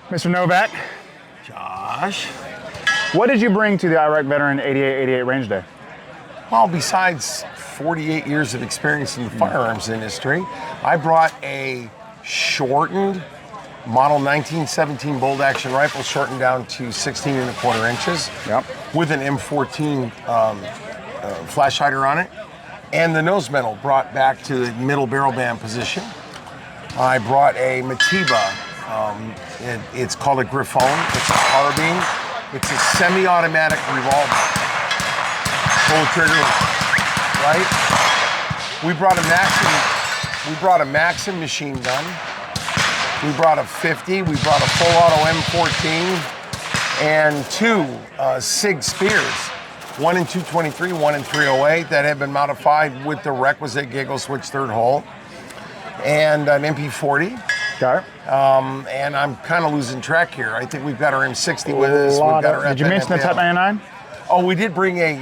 Mr. Novak. Josh. What did you bring to the Iraq Veteran 8888 Range Day? Well, besides 48 years of experience in the firearms industry, I brought a shortened model 1917 bolt action rifle, shortened down to 16 1/4 inches, with an M14 flash hider on it, and the nose metal brought back to the middle barrel band position. I brought a Matiba. It's called a Griffon. It's a carbine. It's a semi-automatic revolver. Pull the trigger, right? We brought a Maxim machine gun. We brought a 50. We brought a full auto M14 and two SIG spears. One in 223, one in 308 that have been modified with the requisite giggle switch third hole, and an MP40. Okay. And I'm kind of losing track here. I think we've got our M60 with us. We've got our did you mention the Type 99? Oh, we did bring a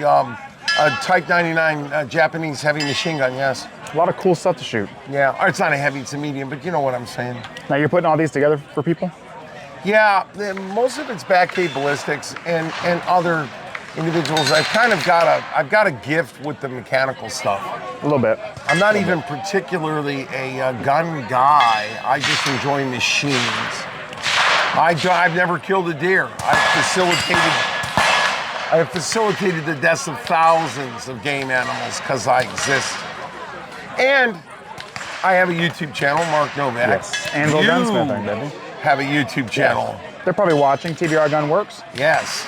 Type 99 Japanese heavy machine gun, yes. A lot of cool stuff to shoot. Yeah, it's not a heavy, it's a medium, but you know what I'm saying. Now you're putting all these together for people? Yeah, most of it's back cave ballistics and other individuals. I've got a gift with the mechanical stuff. A little bit. I'm not even particularly a gun guy. I just enjoy machines. I've never killed a deer. I have facilitated the deaths of thousands of game animals because I exist. And I have a YouTube channel, Mark Novak. Yes. Anvil Gunsmithing, baby. Have a YouTube channel. Yeah. They're probably watching TBR Gun Works. Yes.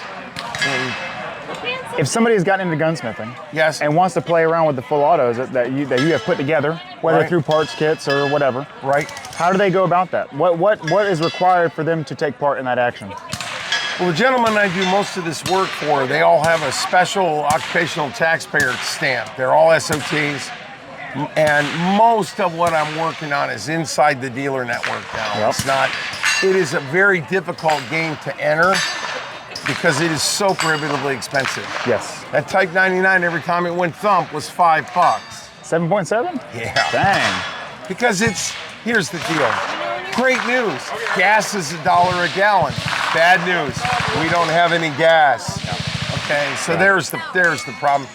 If somebody has gotten into gunsmithing, yes, and wants to play around with the full autos that you have put together, whether through parts kits or whatever, right? How do they go about that? What is required for them to take part in that action? Well, the gentlemen I do most of this work for, they all have a special occupational taxpayer stamp. They're all SOTs, and most of what I'm working on is inside the dealer network now. Yep. It's not. It is a very difficult game to enter, because it is so prohibitively expensive. Yes. That Type 99, every time it went thump, was $5. 7.7? Yeah. Dang. Because here's the deal. Great news. Gas is $1 a gallon. Bad news. We don't have any gas. Okay, so there's the problem.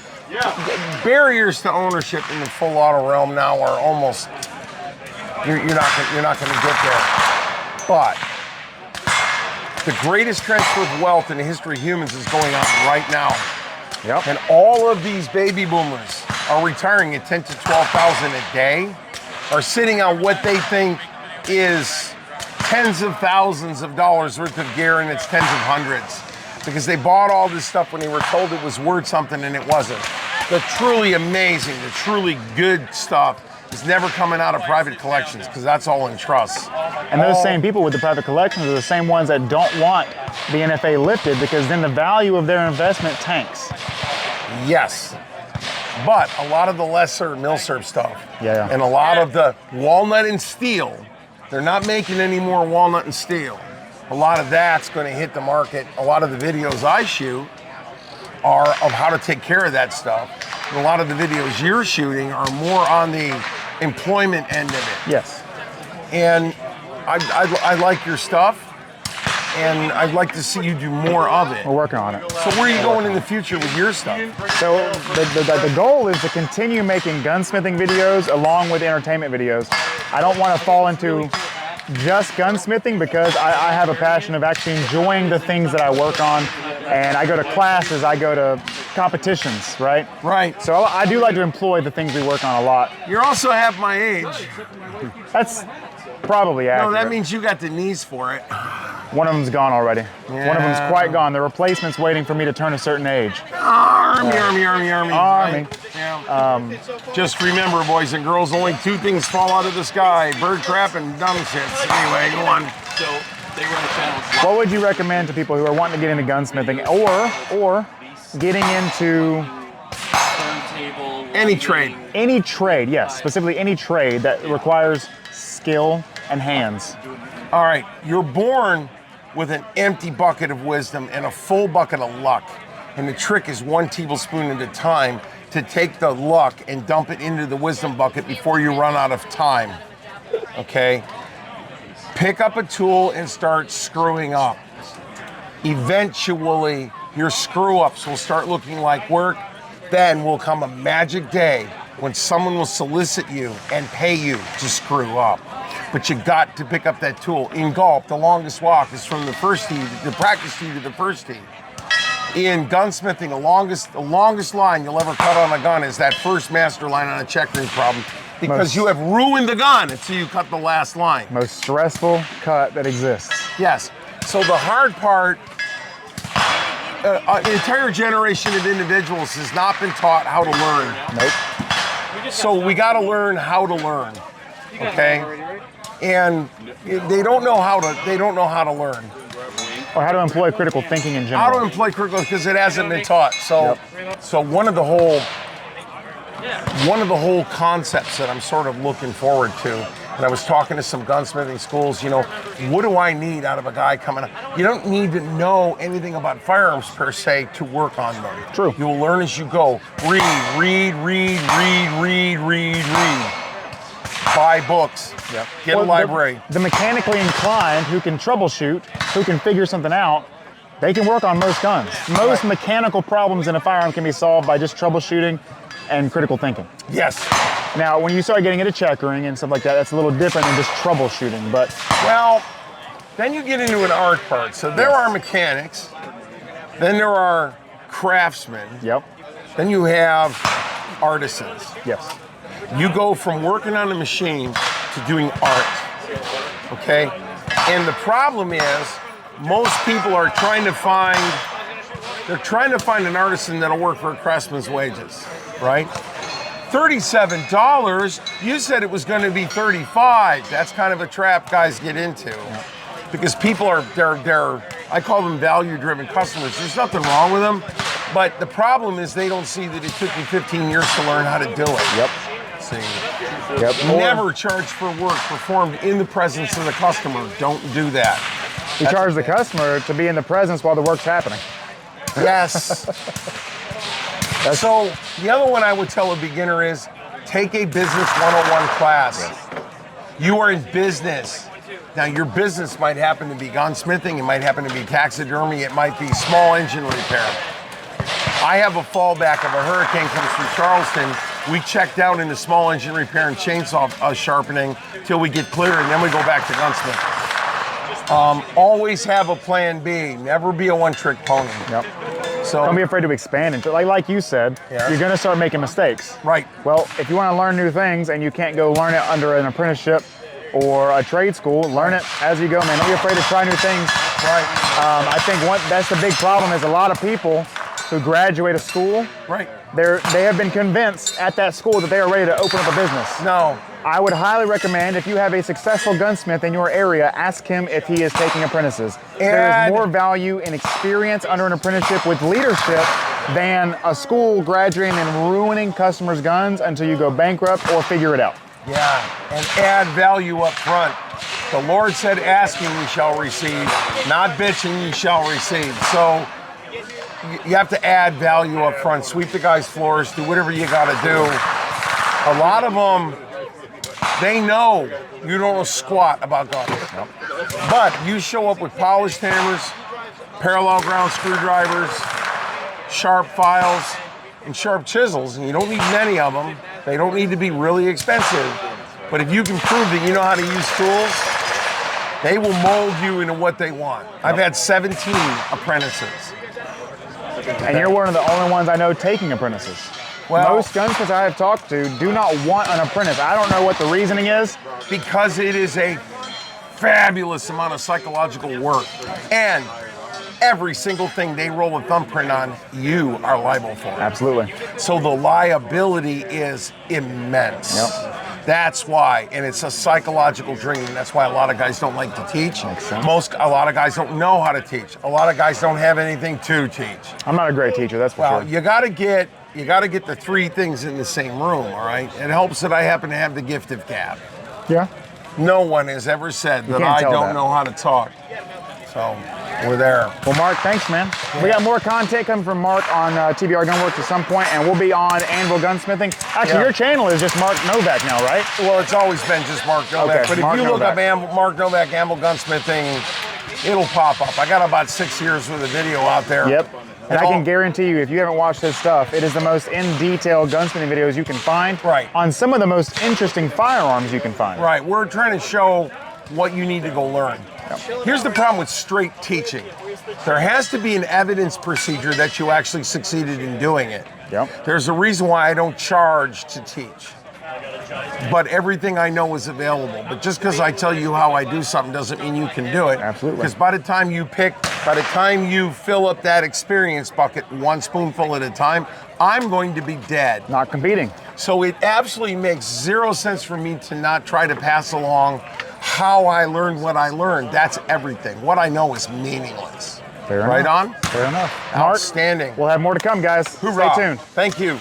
Barriers to ownership in the full auto realm now are almost, you're not going to get there. But the greatest transfer of wealth in the history of humans is going on right now. Yep. And all of these baby boomers are retiring at 10 to 12,000 a day, are sitting on what they think is tens of thousands of dollars worth of gear, and it's tens of hundreds. Because they bought all this stuff when they were told it was worth something and it wasn't. The truly amazing, the truly good stuff is never coming out of private collections, because that's all in trusts. And those same people with the private collections are the same ones that don't want the NFA lifted, because then the value of their investment tanks. Yes. But a lot of the lesser milsurp stuff, yeah, and a lot of the walnut and steel, they're not making any more walnut and steel. A lot of that's going to hit the market. A lot of the videos I shoot are of how to take care of that stuff. And a lot of the videos you're shooting are more on the employment end of it. Yes. And I like your stuff, and I'd like to see you do more of it. We're working on it. So where are you going in the future with your stuff? So the goal is to continue making gunsmithing videos along with entertainment videos. I don't want to fall into just gunsmithing, because I have a passion of actually enjoying the things that I work on, and I go to classes, I go to competitions, right? Right. So I do like to employ the things we work on a lot. You're also half my age. That's probably accurate. No, that means you got the knees for it. One of them's gone already. Yeah. One of them's quite gone. The replacement's waiting for me to turn a certain age. Army. Army. Yeah. Just remember, boys and girls, only two things fall out of the sky: bird crap and dumb shits. Anyway, go on. So they run a channel. What would you recommend to people who are wanting to get into gunsmithing, or getting into turntable? Any trade. Any trade, yes, specifically any trade that requires skill and hands. All right, you're born with an empty bucket of wisdom and a full bucket of luck. And the trick is one tablespoon at a time to take the luck and dump it into the wisdom bucket before you run out of time, okay? Pick up a tool and start screwing up. Eventually, your screw-ups will start looking like work. Then will come a magic day when someone will solicit you and pay you to screw up. But you got to pick up that tool. In golf, the longest walk is from the first tee, the practice tee to the first tee. In gunsmithing, the longest line you'll ever cut on a gun is that first master line on a checkering problem, because you have ruined the gun until you cut the last line. Most stressful cut that exists. Yes. So the hard part, an entire generation of individuals has not been taught how to learn. Nope. So we got to learn how to learn. Okay. And they don't know how to. They don't know how to learn. Or how to employ critical thinking in general. How to employ critical, because it hasn't been taught. So, so one of the whole concepts that I'm sort of looking forward to, and I was talking to some gunsmithing schools, you know, what do I need out of a guy coming up? You don't need to know anything about firearms per se to work on them. True. You will learn as you go. Read. Buy books. Yep. Get a library. The mechanically inclined who can troubleshoot, who can figure something out, they can work on most guns. Most mechanical problems in a firearm can be solved by just troubleshooting and critical thinking. Yes. Now, when you start getting into checkering and stuff like that, that's a little different than just troubleshooting. But well, then you get into an art part. So there are mechanics, then there are craftsmen, yep, then you have artisans. yes, You go from working on a machine to doing art, okay? And the problem is, most people are trying to find an artisan that'll work for a craftsman's wages, right? $37, you said it was gonna be $35. That's kind of a trap guys get into. Because people they're I call them value-driven customers. There's nothing wrong with them, but the problem is they don't see that it took you 15 years to learn how to do it. yep, See? yep. Never charge for work performed in the presence of the customer. Don't do that. You charge the customer to be in the presence while the work's happening. Yes. So the other one I would tell a beginner is take a business 101 class. You are in business. Now your business might happen to be gunsmithing, it might happen to be taxidermy, it might be small engine repair. I have a fallback if a hurricane comes through Charleston. We check down into small engine repair and chainsaw sharpening till we get clear, and then we go back to gunsmithing. Always have a plan B. Never be a one-trick pony. Yep. So Don't be afraid to expand into it. Like you said, Yes. you're gonna start making mistakes. right. Well, if you wanna learn new things and you can't go learn it under an apprenticeship or a trade school, learn it as you go, man. Don't be afraid to try new things. Right. I think that's the big problem is a lot of people who graduate a school, Right. they have been convinced at that school that they are ready to open up a business. No. I would highly recommend if you have a successful gunsmith in your area, ask him if he is taking apprentices. There is And- more value in experience under an apprenticeship with leadership than a school graduating and ruining customers' guns until you go bankrupt or figure it out. Yeah, and add value up front. The Lord said, asking you shall receive, not bitching you shall receive. So you have to add value up front. Sweep the guy's floors, do whatever you gotta do. A lot of them, they know you don't know squat about guns. But you show up with polished hammers, parallel ground screwdrivers, sharp files, and sharp chisels, and you don't need many of them. They don't need to be really expensive. But if you can prove that you know how to use tools, they will mold you into what they want. I've had 17 apprentices. And you're one of the only ones I know taking apprentices. Well- Most gunsmiths I have talked to do not want an apprentice. I don't know what the reasoning is. Because it is a fabulous amount of psychological work. And every single thing they roll a thumbprint on, you are liable for. Absolutely. So the liability is immense. Yep. That's why, and it's a psychological drain. That's why a lot of guys don't like to teach. Makes sense. A lot of guys don't know how to teach. A lot of guys don't have anything to teach. I'm not a great teacher, that's for Well, sure. you gotta get the three things in the same room, all right? It helps that I happen to have the gift of gab. Yeah. No one has ever said that can't I tell don't that. know how to talk. So we're there. Well, Mark, thanks, man. We got more content coming from Mark on TBR Gunworks at some point, and we'll be on Anvil Gunsmithing. Actually, your channel is just Mark Novak now, right? Well, it's always been just Mark Novak. Okay, But if Mark you look Novak. up Mark Novak, Anvil Gunsmithing, it'll pop up. I got about 6 years with a video out there. Yep. And I can guarantee you, if you haven't watched his stuff, it is the most in-detail gunsmithing videos you can find. Right. On some of the most interesting firearms you can find. Right. We're trying to show what you need to go learn. Here's the problem with straight teaching. There has to be an evidence procedure that you actually succeeded in doing it. Yep. There's a reason why I don't charge to teach. But everything I know is available. But just because I tell you how I do something doesn't mean you can do it. Absolutely. Because by the time you fill up that experience bucket one spoonful at a time, I'm going to be dead. Not competing. So it absolutely makes zero sense for me to not try to pass along how I learned what I learned. That's everything. What I know is meaningless. Fair Right enough. on? Fair enough. Mark, Outstanding. we'll have more to come, guys. Hoorah. Stay tuned. Thank you.